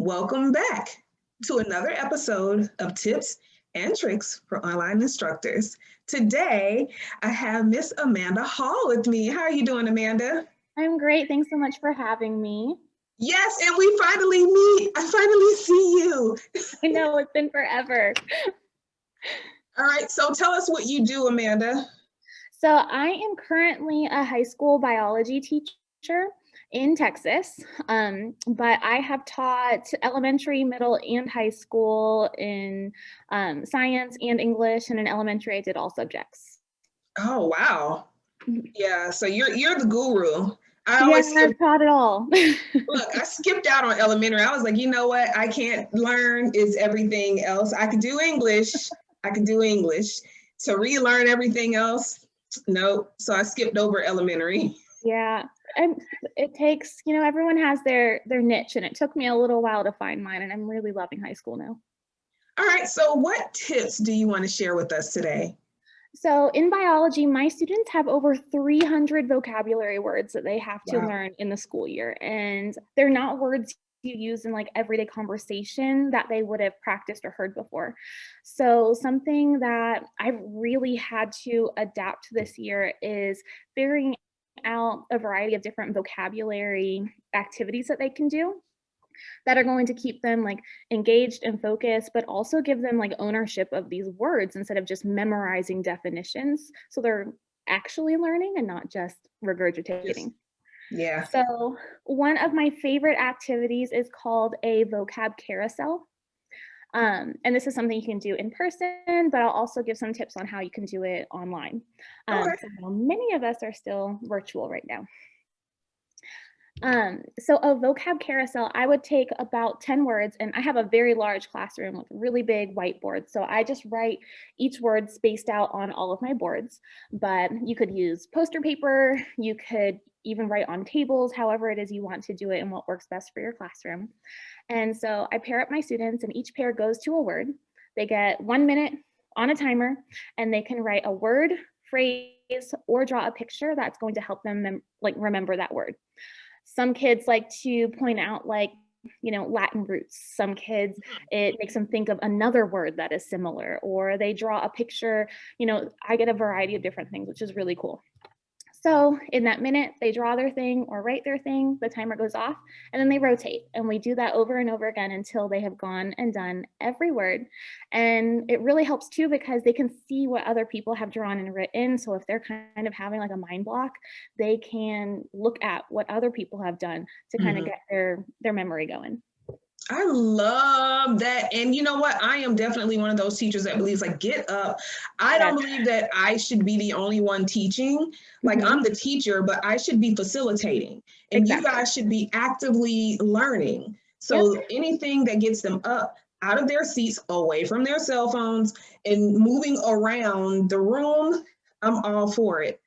Welcome back to another episode of Tips and Tricks for Online Instructors. Today, I have Miss Amanda Hall with me. How are you doing, Amanda? I'm great. Thanks so much for having me. Yes, and we finally meet. I finally see you. I know, it's been forever. All right, so tell us what you do, Amanda. So I am currently a high school biology teacher in Texas, but I have taught elementary, middle, and high school in science and English, and in elementary I did all subjects. Oh, wow. Yeah, so you're the guru. I've taught it all. Look, I skipped out on elementary. I was like, you know what? I can't learn is everything else. I could do English. To relearn everything else, no. So I skipped over elementary. Yeah, and it takes, everyone has their niche, and it took me a little while to find mine, and I'm really loving high school now. All right, so what tips do you want to share with us today? So in biology, my students have over 300 vocabulary words that they have to learn in the school year. And they're not words you use in like everyday conversation that they would have practiced or heard before. So something that I've really had to adapt this year is figuring out a variety of different vocabulary activities that they can do that are going to keep them like engaged and focused, but also give them like ownership of these words instead of just memorizing definitions. So they're actually learning and not just regurgitating. Yeah. So one of my favorite activities is called a Vocab Carousel. And this is something you can do in person, but I'll also give some tips on how you can do it online. So many of us are still virtual right now. So a vocab carousel, I would take about 10 words, and I have a very large classroom with really big whiteboards. So I just write each word spaced out on all of my boards, but you could use poster paper. You could even write on tables, however it is you want to do it and what works best for your classroom. And so I pair up my students, and each pair goes to a word. They get 1 minute on a timer, and they can write a word, phrase, or draw a picture that's going to help them remember that word. Some kids like to point out Latin roots. Some kids, it makes them think of another word that is similar, or they draw a picture. I get a variety of different things, which is really cool. So in that minute, they draw their thing or write their thing, the timer goes off, and then they rotate. And we do that over and over again until they have gone and done every word. And it really helps too, because they can see what other people have drawn and written. So if they're kind of having like a mind block, they can look at what other people have done to kind of get their memory going. I love that. And you know what? I am definitely one of those teachers that believes get up. I don't believe that I should be the only one teaching. I'm the teacher, but I should be facilitating. And you guys should be actively learning. So anything that gets them up out of their seats, away from their cell phones, and moving around the room, I'm all for it.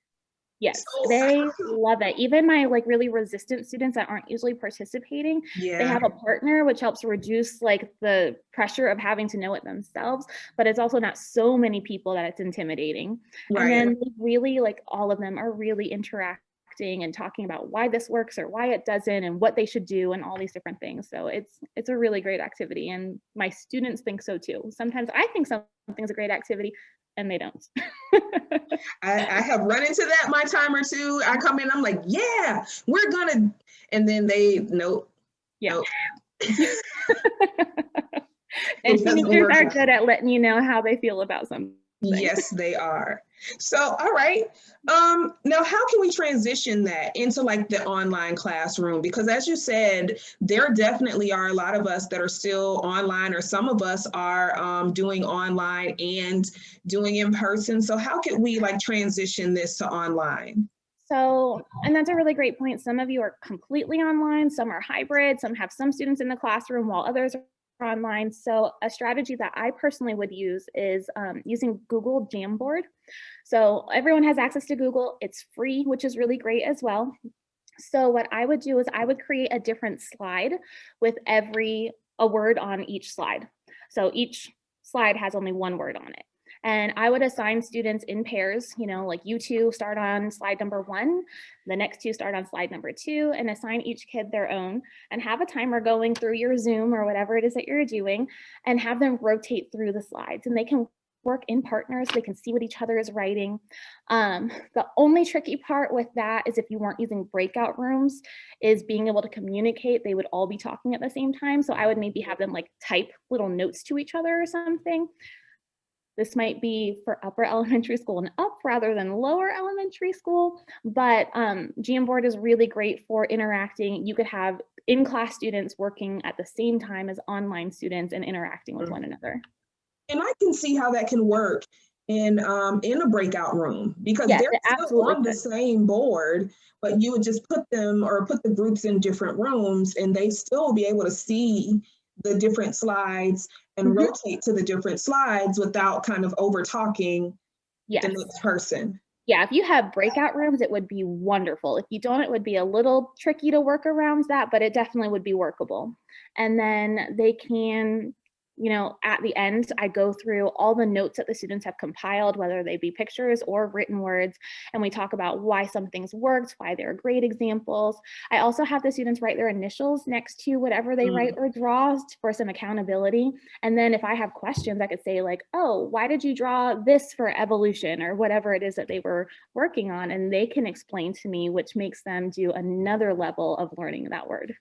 Yes, they love it. Even my really resistant students that aren't usually participating, they have a partner, which helps reduce the pressure of having to know it themselves, but it's also not so many people that it's intimidating. And then really all of them are really interacting and talking about why this works or why it doesn't and what they should do and all these different things. So it's a really great activity, and my students think so too. Sometimes I think something's a great activity and they don't. I have run into that my time or two. I come in, I'm like, yeah, we're gonna, and then they nope. And teachers are good at letting you know how they feel about something. Yes, they are. So, all right. Now, how can we transition that into the online classroom? Because as you said, there definitely are a lot of us that are still online, or some of us are doing online and doing in person. So how can we transition this to online? So, and that's a really great point. Some of you are completely online, some are hybrid, some have some students in the classroom while others are online. So a strategy that I personally would use is using Google Jamboard. So everyone has access to Google. It's free, which is really great as well. So what I would do is I would create a different slide with a word on each slide. So each slide has only one word on it. And I would assign students in pairs, you know, like you two start on slide number 1, the next two start on slide number 2, and assign each kid their own, and have a timer going through your Zoom or whatever it is that you're doing, and have them rotate through the slides. And they can work in partners, they can see what each other is writing. The only tricky part with that is if you weren't using breakout rooms, is being able to communicate. They would all be talking at the same time. So I would maybe have them like type little notes to each other or something. This might be for upper elementary school and up rather than lower elementary school, but Jamboard is really great for interacting. You could have in-class students working at the same time as online students and interacting with one another. And I can see how that can work in a breakout room, because Yes, they're still on the same board, but you would just put them or put the groups in different rooms and they still be able to see the different slides and rotate to the different slides without kind of over talking the next person. Yeah, if you have breakout rooms, it would be wonderful. If you don't, it would be a little tricky to work around that, but it definitely would be workable. And then they can, you know, at the end, I go through all the notes that the students have compiled, whether they be pictures or written words, and we talk about why some things worked, why they're great examples. I also have the students write their initials next to whatever they write or draw for some accountability. And then if I have questions, I could say like, oh, why did you draw this for evolution, or whatever it is that they were working on, and they can explain to me, which makes them do another level of learning that word.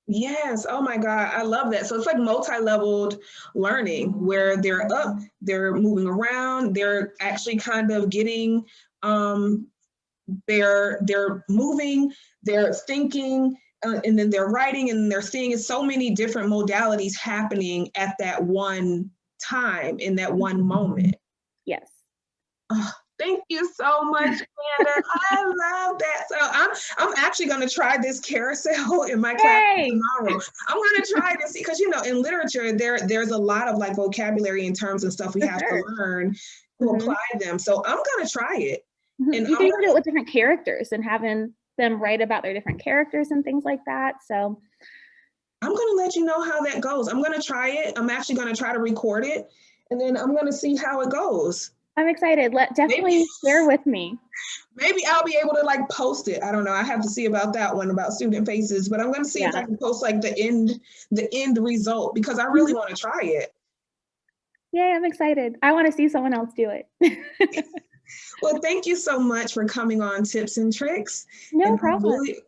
Yes. Oh my God. I love that. So it's like multi-leveled learning where they're up, they're moving around, they're actually kind of getting, they're moving, they're thinking, and then they're writing, and they're seeing so many different modalities happening at that one time, in that one moment. Yes. Thank you so much, Amanda. I love that. So I'm actually going to try this carousel in my class tomorrow. I'm going to try this because, you know, in literature, there's a lot of like vocabulary and terms and stuff we have to learn to apply them. So I'm going to try it. And you can even do it with different characters and having them write about their different characters and things like that. So I'm going to let you know how that goes. I'm going to try it. I'm actually going to try to record it, and then I'm going to see how it goes. I'm excited. Definitely share with me. Maybe I'll be able to like post it. I don't know. I have to see about that one, about student faces, but I'm going to see if I can post like the end result, because I really want to try it. Yeah, I'm excited. I want to see someone else do it. Well, thank you so much for coming on Tips and Tricks. No problem. I really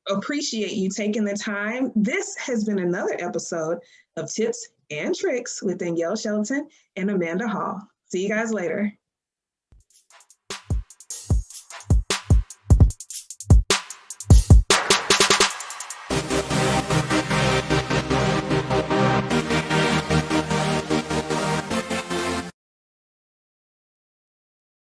appreciate you taking the time. This has been another episode of Tips and Tricks with Danielle Shelton and Amanda Hall. See you guys later.